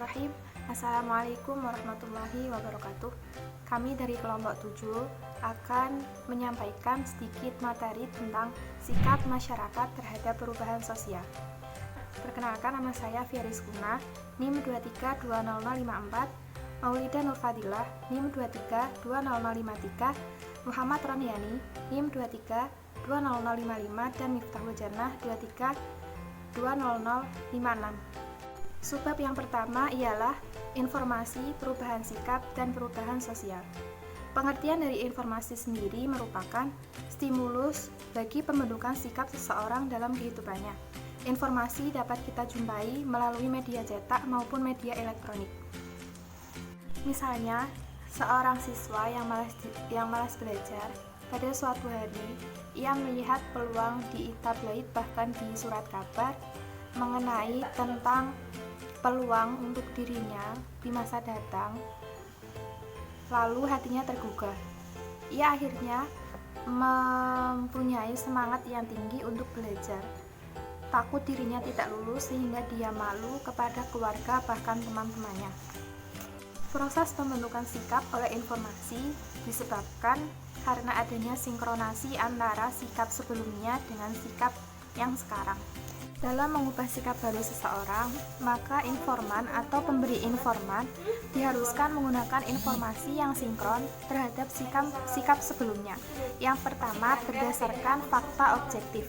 Bismillahirrahmanirrahim. Assalamualaikum warahmatullahi wabarakatuh. Kami dari kelompok 7 akan menyampaikan sedikit materi tentang sikap masyarakat terhadap perubahan sosial. Perkenalkan, nama saya Fiaris Kuna, NIM 232054, Maulida Nurfadilah, NIM 232053, Muhammad Roniani, NIM 232055, dan Miftahul Jannah 232056. Subbab yang pertama ialah informasi, perubahan sikap, dan perubahan sosial. Pengertian dari informasi sendiri merupakan stimulus bagi pembentukan sikap seseorang dalam kehidupannya. Informasi dapat kita jumpai melalui media cetak maupun media elektronik. Misalnya, seorang siswa yang malas belajar, pada suatu hari ia melihat peluang di tabloid bahkan di surat kabar mengenai tentang peluang untuk dirinya di masa datang. Lalu hatinya tergugah. Ia akhirnya mempunyai semangat yang tinggi untuk belajar. Takut dirinya tidak lulus sehingga dia malu kepada keluarga bahkan teman-temannya. Proses pembentukan sikap oleh informasi disebabkan karena adanya sinkronasi antara sikap sebelumnya dengan sikap yang sekarang. Dalam mengubah sikap baru seseorang, maka informan atau pemberi informan diharuskan menggunakan informasi yang sinkron terhadap sikap sebelumnya. Yang pertama, berdasarkan fakta objektif.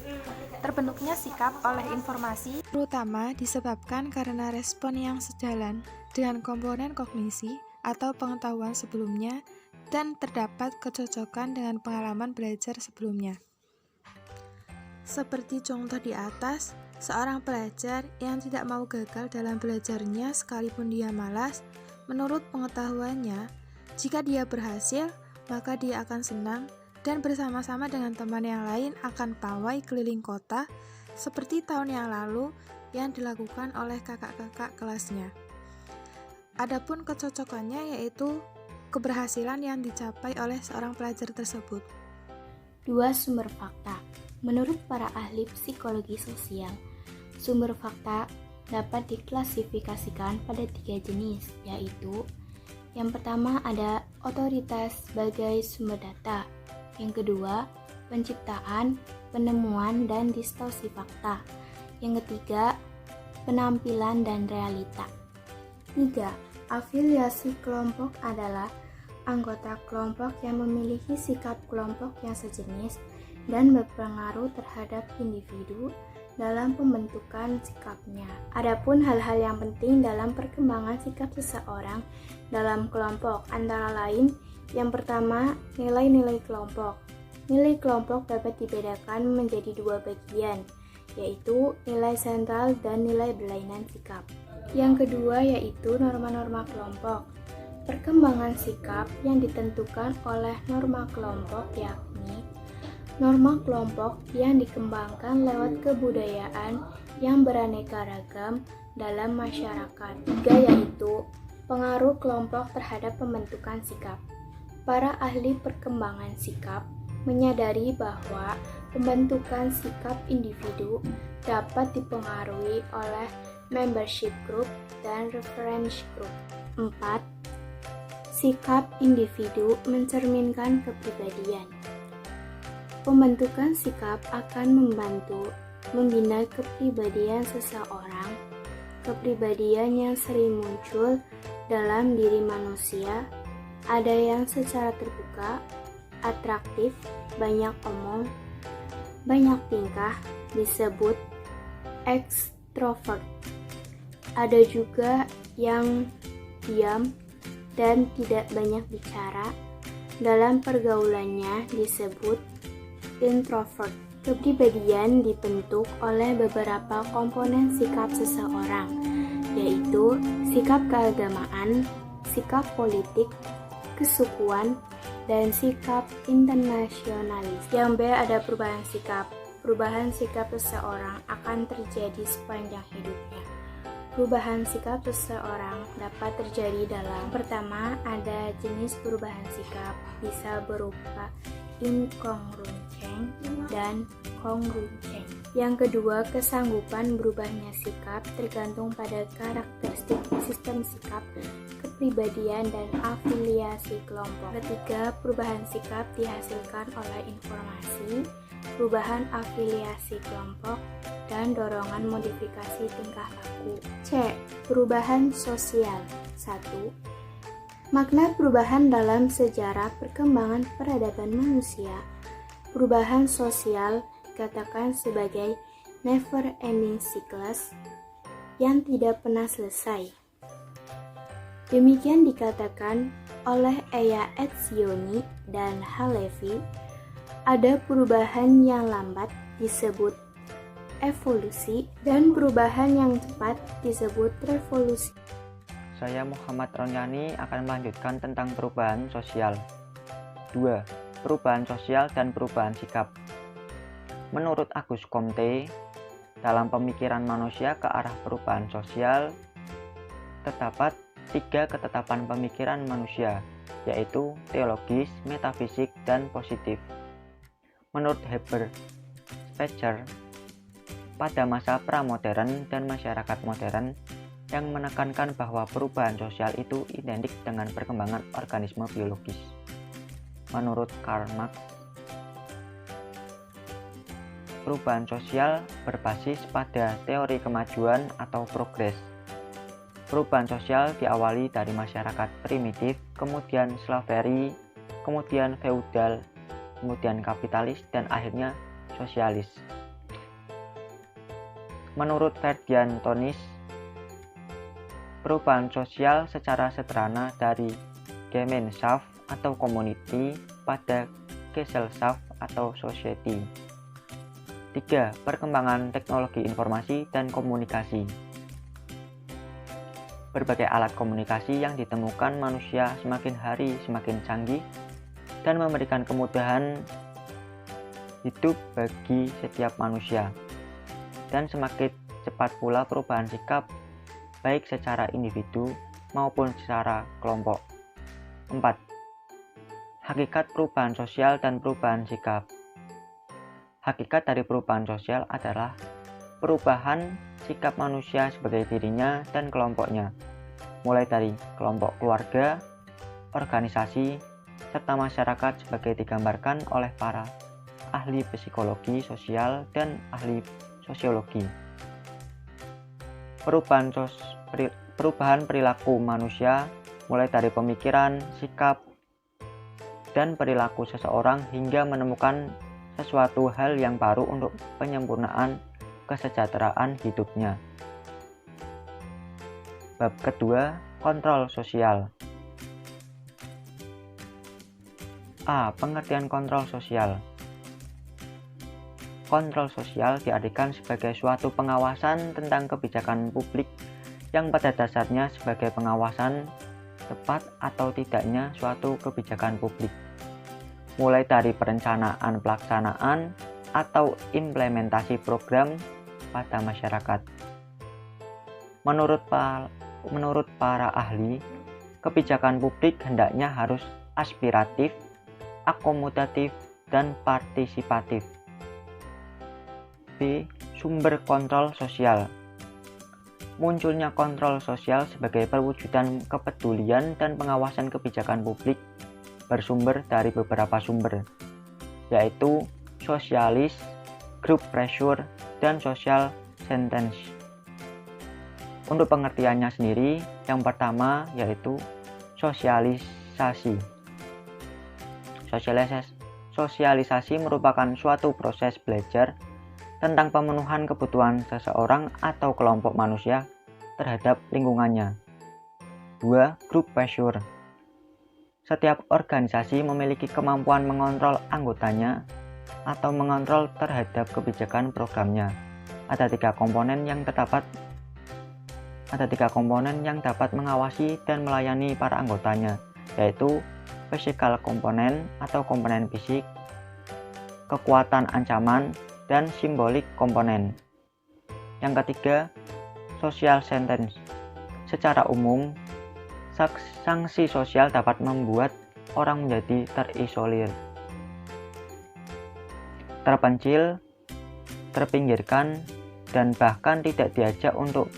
Terbentuknya sikap oleh informasi terutama disebabkan karena respon yang sejalan dengan komponen kognisi atau pengetahuan sebelumnya dan terdapat kecocokan dengan pengalaman belajar sebelumnya. Seperti contoh di atas, seorang pelajar yang tidak mau gagal dalam belajarnya sekalipun dia malas, menurut pengetahuannya, jika dia berhasil, maka dia akan senang dan bersama-sama dengan teman yang lain akan pawai keliling kota seperti tahun yang lalu yang dilakukan oleh kakak-kakak kelasnya. Adapun kecocokannya yaitu keberhasilan yang dicapai oleh seorang pelajar tersebut. 2. Sumber fakta. Menurut para ahli psikologi sosial, sumber fakta dapat diklasifikasikan pada 3 jenis, yaitu yang pertama ada otoritas sebagai sumber data, yang kedua penciptaan, penemuan, dan distorsi fakta, yang ketiga penampilan dan realita. 3. Afiliasi kelompok adalah anggota kelompok yang memiliki sikap kelompok yang sejenis dan berpengaruh terhadap individu dalam pembentukan sikapnya. Adapun hal-hal yang penting dalam perkembangan sikap seseorang dalam kelompok antara lain, yang pertama, nilai-nilai kelompok. Nilai kelompok dapat dibedakan menjadi 2 bagian, yaitu nilai sentral dan nilai berlainan sikap. Yang kedua yaitu norma-norma kelompok. Perkembangan sikap yang ditentukan oleh norma kelompok yakni norma kelompok yang dikembangkan lewat kebudayaan yang beraneka ragam dalam masyarakat. 3 yaitu pengaruh kelompok terhadap pembentukan sikap. Para ahli perkembangan sikap menyadari bahwa pembentukan sikap individu dapat dipengaruhi oleh membership group dan reference group. 4. Sikap individu mencerminkan kepribadian. Pembentukan sikap akan membantu membina kepribadian seseorang. Kepribadian yang sering muncul dalam diri manusia, ada yang secara terbuka, atraktif, banyak omong, banyak tingkah, disebut ekstrovert. Ada juga yang diam dan tidak banyak bicara, dalam pergaulannya disebut introvert. Kepribadian dibentuk oleh beberapa komponen sikap seseorang, yaitu sikap keagamaan, sikap politik, kesukuan, dan sikap internasionalis. Yang B ada perubahan sikap. Perubahan sikap seseorang akan terjadi sepanjang hidupnya. Perubahan sikap seseorang dapat terjadi dalam pertama, ada jenis perubahan sikap bisa berupa incongruent change dan congruent change. Yang kedua, kesanggupan berubahnya sikap tergantung pada karakteristik sistem sikap, kepribadian, dan afiliasi kelompok. Ketiga, perubahan sikap dihasilkan oleh informasi, perubahan afiliasi kelompok, dan dorongan modifikasi tingkah laku. C. Perubahan sosial. 1. Makna perubahan dalam sejarah perkembangan peradaban manusia. Perubahan sosial dikatakan sebagai never-ending cycles yang tidak pernah selesai. Demikian dikatakan oleh Eya Etzioni dan Halevi. Ada perubahan yang lambat disebut evolusi dan perubahan yang cepat disebut revolusi. Saya Muhammad Ronyani akan melanjutkan tentang perubahan sosial. 2. Perubahan sosial dan perubahan sikap. Menurut Auguste Comte, dalam pemikiran manusia ke arah perubahan sosial, terdapat 3 ketetapan pemikiran manusia, yaitu teologis, metafisik, dan positif. Menurut Heber Specher, pada masa pramodern dan masyarakat modern, yang menekankan bahwa perubahan sosial itu identik dengan perkembangan organisme biologis. Menurut Karl Marx, perubahan sosial berbasis pada teori kemajuan atau progres. Perubahan sosial diawali dari masyarakat primitif, kemudian slavery, kemudian feudal, kemudian kapitalis, dan akhirnya sosialis. Menurut Ferdinand Tönnies, perubahan sosial secara sederhana dari Gemeinschaft atau community pada Gesellschaft atau society. 3. Perkembangan teknologi informasi dan komunikasi. Berbagai alat komunikasi yang ditemukan manusia semakin hari semakin canggih dan memberikan kemudahan hidup bagi setiap manusia. Dan semakin cepat pula perubahan sikap baik secara individu maupun secara kelompok. 4. Hakikat perubahan sosial dan perubahan sikap. Hakikat dari perubahan sosial adalah perubahan sikap manusia sebagai dirinya dan kelompoknya, mulai dari kelompok keluarga, organisasi, serta masyarakat sebagai digambarkan oleh para ahli psikologi sosial dan ahli sosiologi. Perubahan perilaku manusia mulai dari pemikiran, sikap, dan perilaku seseorang hingga menemukan sesuatu hal yang baru untuk penyempurnaan kesejahteraan hidupnya. Bab kedua, kontrol sosial. A. Pengertian kontrol sosial. Kontrol sosial diartikan sebagai suatu pengawasan tentang kebijakan publik yang pada dasarnya sebagai pengawasan tepat atau tidaknya suatu kebijakan publik, mulai dari perencanaan, pelaksanaan, atau implementasi program pada masyarakat. Menurut para ahli, kebijakan publik hendaknya harus aspiratif, akomodatif, dan partisipatif. B. Sumber kontrol sosial. Munculnya kontrol sosial sebagai perwujudan kepedulian dan pengawasan kebijakan publik bersumber dari beberapa sumber, yaitu sosialis, group pressure, dan social sentence. Untuk pengertiannya sendiri, yang pertama yaitu sosialisasi. Sosialisasi merupakan suatu proses belajar tentang pemenuhan kebutuhan seseorang atau kelompok manusia terhadap lingkungannya. 2. Group pressure. Setiap organisasi memiliki kemampuan mengontrol anggotanya atau mengontrol terhadap kebijakan programnya. Ada tiga komponen yang dapat mengawasi dan melayani para anggotanya, yaitu physical komponen atau komponen fisik, kekuatan ancaman, dan simbolik komponen. Yang ketiga, social sentence. Secara umum, sanksi sosial dapat membuat orang menjadi terisolir, terpencil, terpinggirkan dan bahkan tidak diajak untuk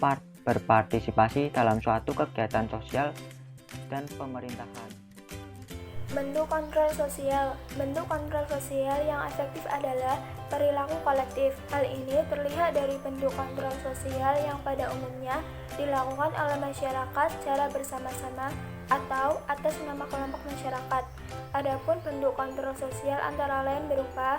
berpartisipasi dalam suatu kegiatan sosial dan pemerintahan. Bentuk kontrol sosial. Bentuk kontrol sosial yang efektif adalah perilaku kolektif. Hal ini terlihat dari bentuk kontrol sosial yang pada umumnya dilakukan oleh masyarakat secara bersama-sama atau atas nama kelompok masyarakat. Adapun bentuk kontrol sosial antara lain berupa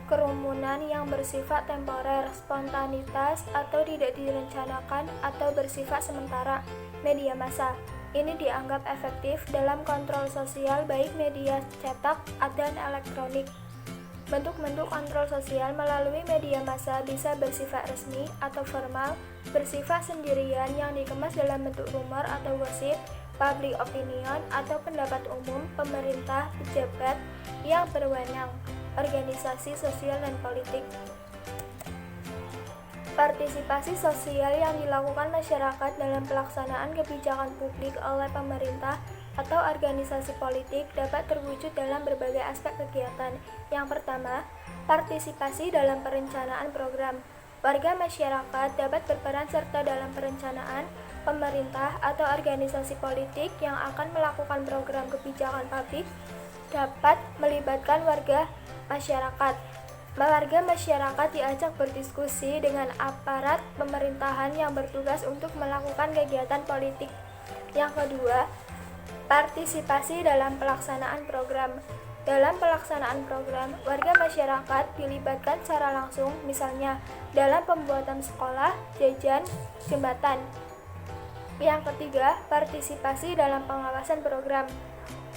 kerumunan yang bersifat temporer, spontanitas atau tidak direncanakan atau bersifat sementara. Media massa. Ini dianggap efektif dalam kontrol sosial baik media cetak dan elektronik. Bentuk-bentuk kontrol sosial melalui media massa bisa bersifat resmi atau formal, bersifat sendirian yang dikemas dalam bentuk rumor atau gosip, public opinion atau pendapat umum, pemerintah, pejabat yang berwenang, organisasi sosial dan politik. Partisipasi sosial yang dilakukan masyarakat dalam pelaksanaan kebijakan publik oleh pemerintah atau organisasi politik dapat terwujud dalam berbagai aspek kegiatan. Yang pertama, partisipasi dalam perencanaan program. Warga masyarakat dapat berperan serta dalam perencanaan pemerintah atau organisasi politik yang akan melakukan program kebijakan publik dapat melibatkan warga masyarakat. Warga masyarakat diajak berdiskusi dengan aparat pemerintahan yang bertugas untuk melakukan kegiatan politik. Yang kedua, partisipasi dalam pelaksanaan program. Dalam pelaksanaan program, warga masyarakat dilibatkan secara langsung, misalnya dalam pembuatan sekolah, jajan, jembatan. Yang ketiga, partisipasi dalam pengawasan program.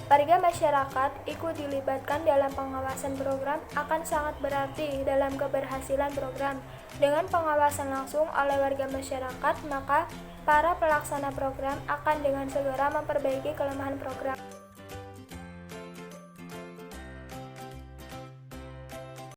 Warga masyarakat ikut dilibatkan dalam pengawasan program akan sangat berarti dalam keberhasilan program. Dengan pengawasan langsung oleh warga masyarakat, maka para pelaksana program akan dengan segera memperbaiki kelemahan program.